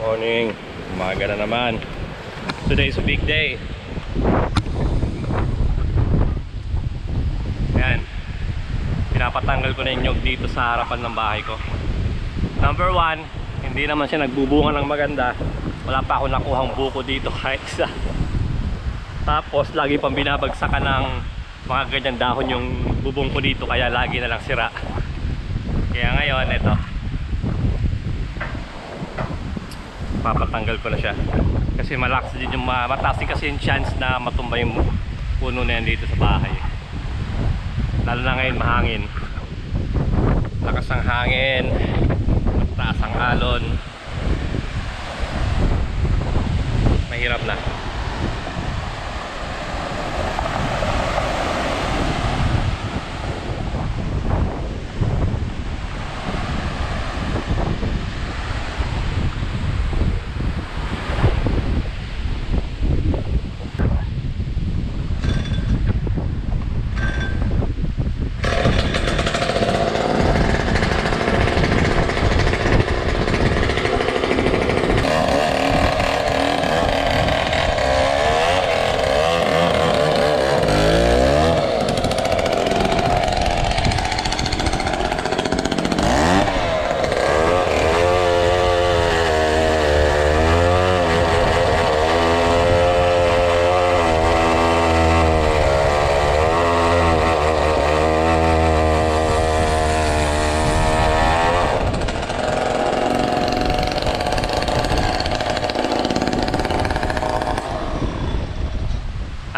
morning. Umaga na naman. Today is a big day. Ayan. Pinapatanggal ko na yung nyug dito sa harapan ng bahay ko. Number one, hindi naman siya nagbubunga ng maganda. Wala pa ako nakuhang buko dito kahit isa. Tapos lagi pang binabagsakan ng mga ganyan dahon yung bubong ko dito, kaya lagi na lang sira. Kaya ngayon, ito, papatanggal ko na siya kasi malakas din yung mataas din kasi yung chance na matumba yung puno na yan dito sa bahay, lalo na ngayon mahangin, lakas ang hangin, mataas ang alon, mahirap na.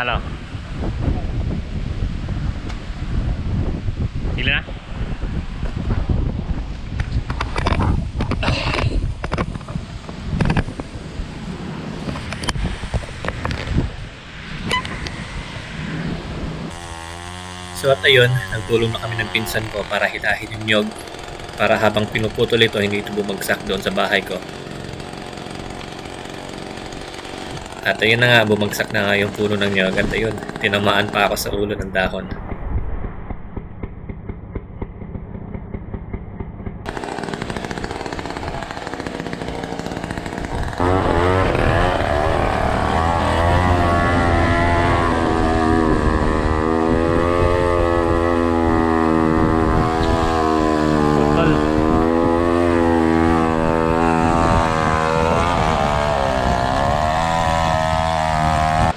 Ano? Hila na? So at ayun, nagtulong na kami ng pinsan ko para hilahin yung nyog para habang pinuputol ito hindi ito bumagsak doon sa bahay ko. At ayun na nga, bumagsak na nga yung puno ng nyog at ayun, tinamaan pa ako sa ulo ng dahon.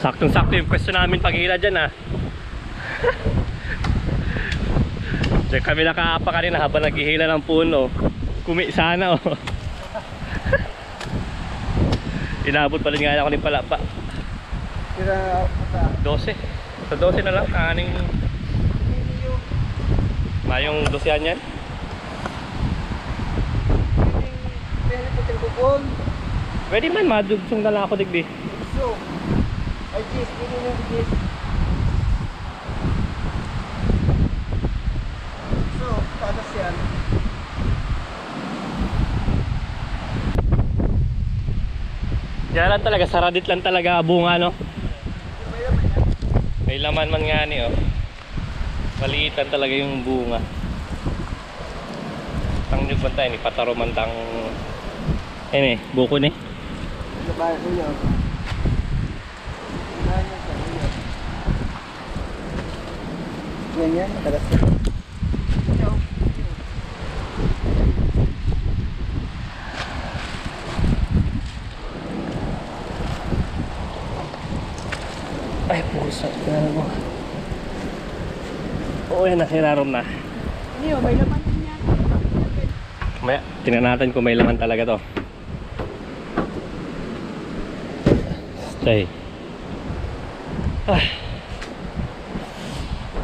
Saktong-sakto yung pwesto namin paghila dyan, ha. Diyan kami nakaapa kanina habang naghihila ng puno. Kumi sana, oh. Inabot pa rin nga ako ni Palapa. 12. Sa 12 na lang, kaning mayong 12 yan. Pwede man, madugsong na lang ako digdi. Ay, Jis, hindi mo Jis. So, patas yan. Yan lang talaga, saradit lang talaga bunga, no? May laman man nga ni, oh. Maliitan talaga yung bunga. Tangyog man tayo, ni pataro man tang eh, buko ni. Labayan ko yun. Ganyan, madalas ko. Ay, puso. Oo, yan, nakirarom na. Hindi, may laman din yan. Maya, tingnan natin kung may laman talaga to. Stay.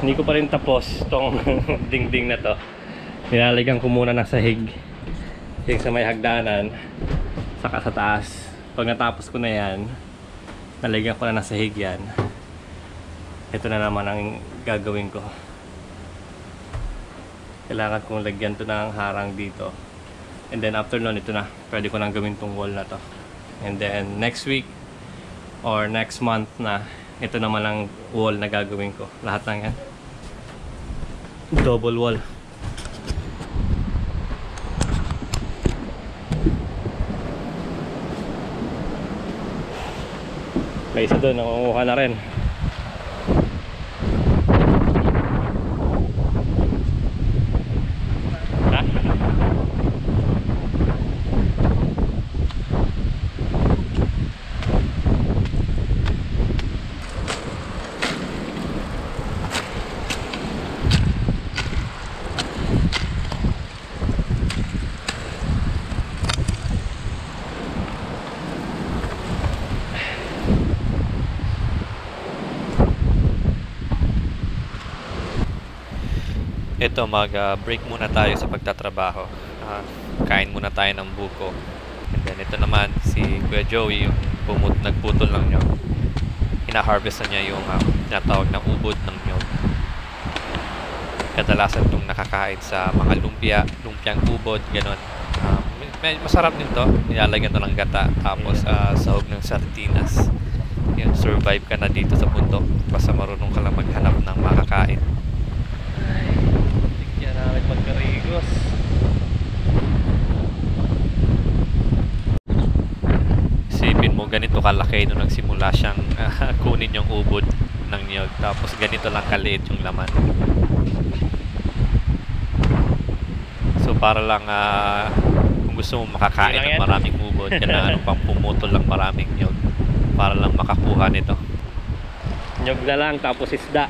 Hindi ko pa rin tapos itong dingding na to. Nilalagyan ko muna ng sahig. Yung sa may hagdanan, saka sa taas. Pag natapos ko na yan, nalagyan ko na ng sahig yan. Ito na naman ang gagawin ko. Kailangan kong lagyan to ng harang dito. And then after nun, ito na. Pwede ko nang gawin tong wall na to. And then next week or next month na, ito naman ang wall na gagawin ko. Lahat ng yan. Double wall. May isa doon, nakukuha na rin. Ha? Ito, mag-break muna tayo sa pagtatrabaho. Kain muna tayo ng buko. And then ito naman, si Kuya Joey, yung nagputol ng nyog. Hina-harvest na niya yung tinatawag na ubod ng nyog. Kadalasan itong nakakain sa mga lumpiang ubod, gano'n. Masarap din to. Nilalagyan to ng gata, tapos sahog ng sardinas. Yun, survive ka na dito sa bundok. Basta marunong ka lang maghanap ng makakain. Tigyan namin magkarigos. Isipin mo, ganito kalaki nung nagsimula siyang kunin yung ubod ng niyog. Tapos ganito lang kaliit yung laman. So para lang kung gusto mo makakain ng maraming ubod, kailangan pang pumutol lang maraming niyog para lang makakuha nito. Nyog na lang, tapos isda.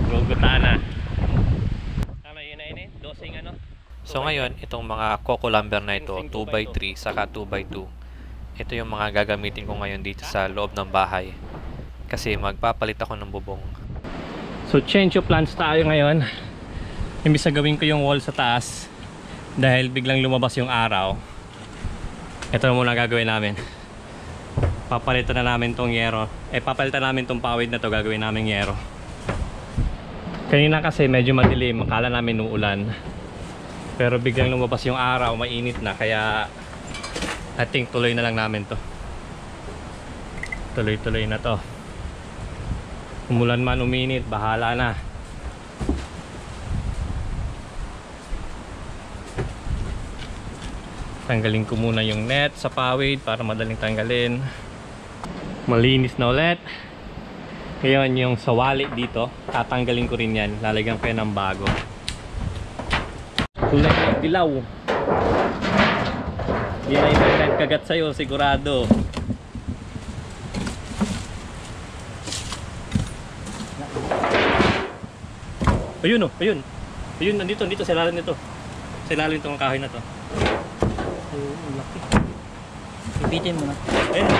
Gugutana. Tama yun na yun eh. Dosing ano? So ngayon, itong mga coco lumber na ito, 2x3 saka 2x2. Ito yung mga gagamitin ko ngayon dito sa loob ng bahay. Kasi magpapalit ako ng bubong. So change of plans tayo ngayon. Imbis na gawin ko yung wall sa taas, dahil biglang lumabas yung araw, ito na muna gagawin namin. Papalitan na namin tong yero. Papalitan namin tong pawid na to, gagawin namin yero. Kanina kasi medyo madilim, akala namin uulan. Pero biglang lumabas yung araw, mainit na, kaya I think tuloy na lang namin to. Tuloy-tuloy na to. Umulan man, uminit, bahala na. Tanggalin ko muna yung net sa pawid para madaling tanggalin. Malinis na ulit. Ngayon yung sawali dito, tatanggalin ko rin yan. Lalagyan ko yan ng bago. Kulay ng dilaw. Hindi na yung kagat sa'yo, sigurado. Ayun oh, ayun. Ayun, nandito sa ilalim nito. Sa ilalim itong kahoy na to. Ang laki. Ipitin mo na. Ayun.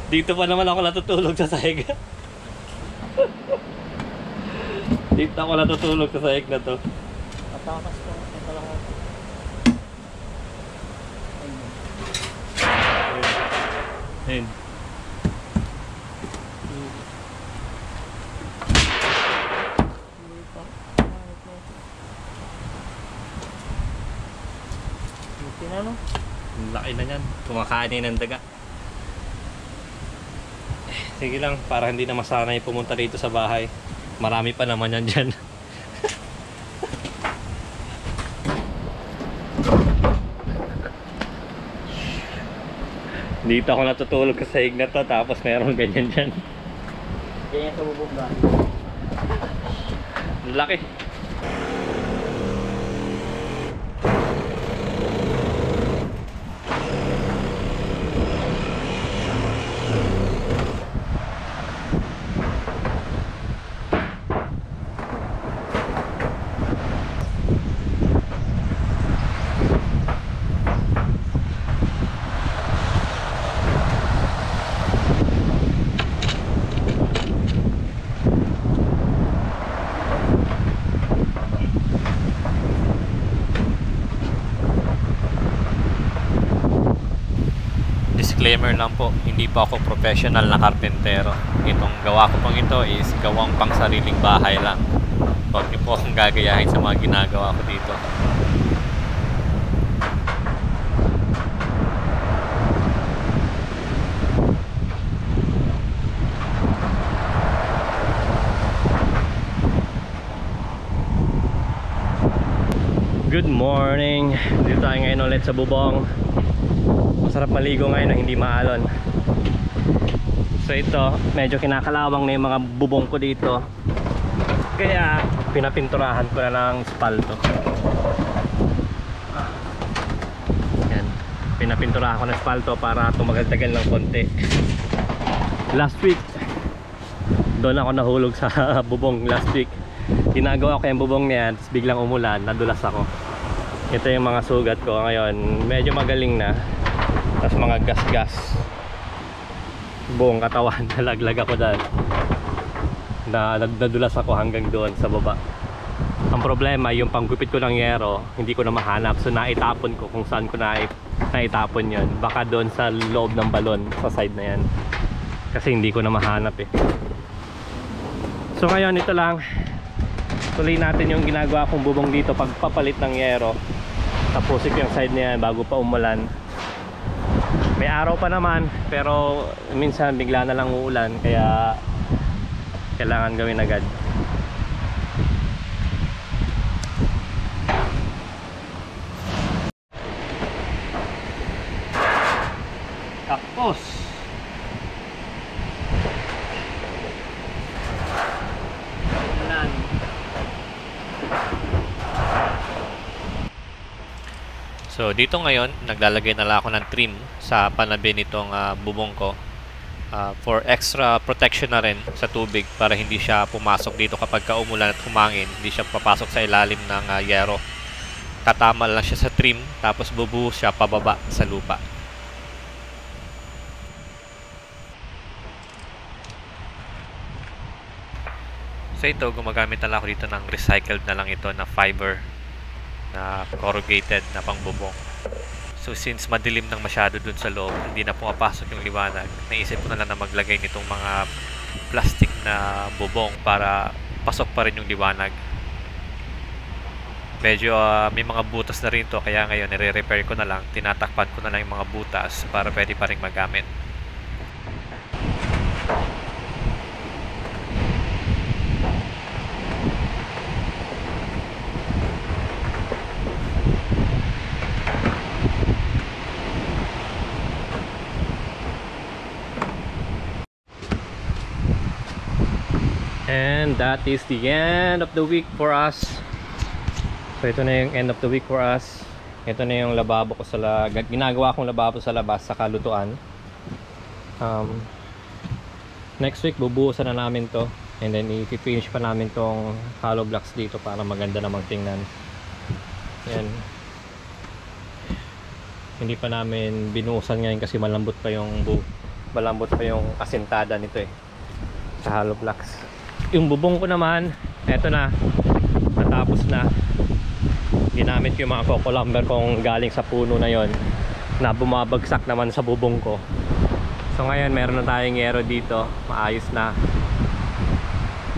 Dito pa naman ako natutulog sa sahig. Dito ako natutulog sa sahig na to. Atakas ko. Ito lang ako. Ayun. Ano? Ang laki na yan. Kumakain ng daga. Sige lang, para hindi na masanay pumunta dito sa bahay. Marami pa naman yan dyan. Dito ako natutulog sa sahig na to, tapos meron ganyan dyan. Ganyan sa bubog ba? Ang laki. Disclaimer lang po, hindi po ako professional na karpentero. Itong gawa ko pong ito is gawang pang sariling bahay lang. Huwag niyo po akong gagayahin sa mga ginagawa ko dito. Good morning. Dito tayo ngayon ulit sa bubong. Masarap maligo ngayon na hindi maalon. So ito, medyo kinakalawang na yung mga bubong ko dito. Kaya pinapinturahan ko na ng spalto. Yan. Pinapinturahan ko ng spalto para tumagal-tagal ng konti. Last week, doon ako nahulog sa bubong last week. Ginagawa ko yung bubong niyan, tapos biglang umulan, nadulas ako. Ito yung mga sugat ko ngayon, medyo magaling na. Tapos mga gas-gas, buong katawan, nalaglag ako dahil nadulas ako hanggang doon sa baba. Ang problema, yung panggupit ko ng yero, hindi ko na mahanap. So naitapon ko kung saan ko naitapon yun. Baka doon sa loob ng balon, sa side na yan. Kasi hindi ko na mahanap eh. So ngayon, ito lang. Tuloy natin yung ginagawa kong bubong dito, pagpapalit ng yero. Tapusin ko yung side na yan bago pa umulan. May araw pa naman, pero minsan bigla na lang uulan, kaya kailangan gawin agad. Tapos ulan. So dito ngayon, naglalagay na lang ako ng trim sa panabi nitong bubong ko for extra protection na rin sa tubig para hindi siya pumasok dito kapag umulan at humangin, hindi siya papasok sa ilalim ng yero. Tatama lang siya sa trim, tapos bubuhos siya pababa sa lupa. So ito, gumagamit na lang ako dito ng recycled na lang ito na fiber na corrugated na pangbubong. So since madilim nang masyado dun sa loob, hindi na pumapasok yung liwanag, naisip ko na lang na maglagay nitong mga plastic na bubong para pasok pa rin yung liwanag. Medyo may mga butas na rin to, kaya ngayon nire-repair ko na lang, tinatakpan ko na lang yung mga butas para pwede pa rin magamit. And that is the end of the week for us. So ito na yung end of the week for us. Ito na yung lababo ko sa ginagawa kong lababo sa labas sa kalutuan. Next week bubuhusan na namin to, and then i-finish pa namin tong hollow blocks dito para maganda namang tingnan. Yan. Hindi pa namin binuhusan ngayon kasi malambot pa yung kasintada nito eh, sa hollow blocks. Yung bubong ko naman, eto na, natapos na. Ginamit ko yung mga coco lumber kong galing sa puno na yon na bumabagsak naman sa bubong ko. So ngayon meron na tayong yero dito, maayos na.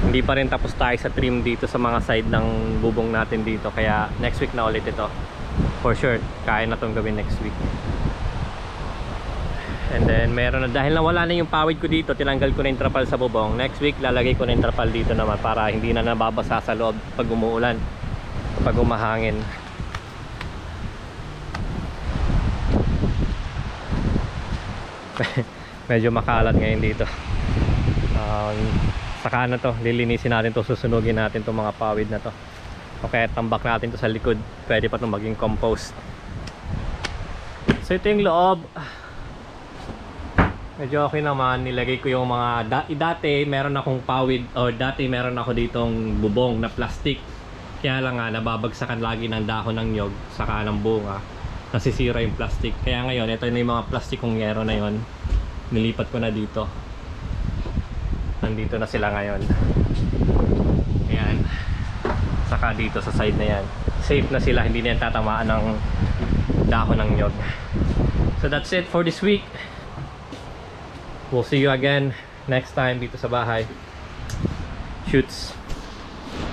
Hindi pa rin tapos tayo sa trim dito sa mga side ng bubong natin dito, kaya next week na ulit ito. For sure, kaya na itong gawin next week. And then meron na, dahil nawala na yung pawid ko dito, tinanggal ko na yung trapal sa bubong. Next week lalagay ko na yung trapal dito naman para hindi na nababasa sa loob pag umuulan, pag umahangin. Medyo makalat ngayon dito. Saka na to, lilinisin natin to, susunugin natin tong mga pawid na to. Okay, tambak natin to sa likod, pwede pa itong maging compost. So ito yung loob. Medyo okay naman, nilagay ko yung mga dati meron akong pawid, o dati meron ako ditong bubong na plastic. Kaya lang nga nababagsakan lagi ng dahon ng nyog saka ng bunga, nasisira yung plastic. Kaya ngayon ito na yung mga plastikong yero na yon, nilipat ko na dito. Nandito na sila ngayon. Ayan, saka dito sa side na yan, safe na sila, hindi na yan tatamaan ng dahon ng nyog. So that's it for this week. We'll see you again next time dito sa bahay. Shoots.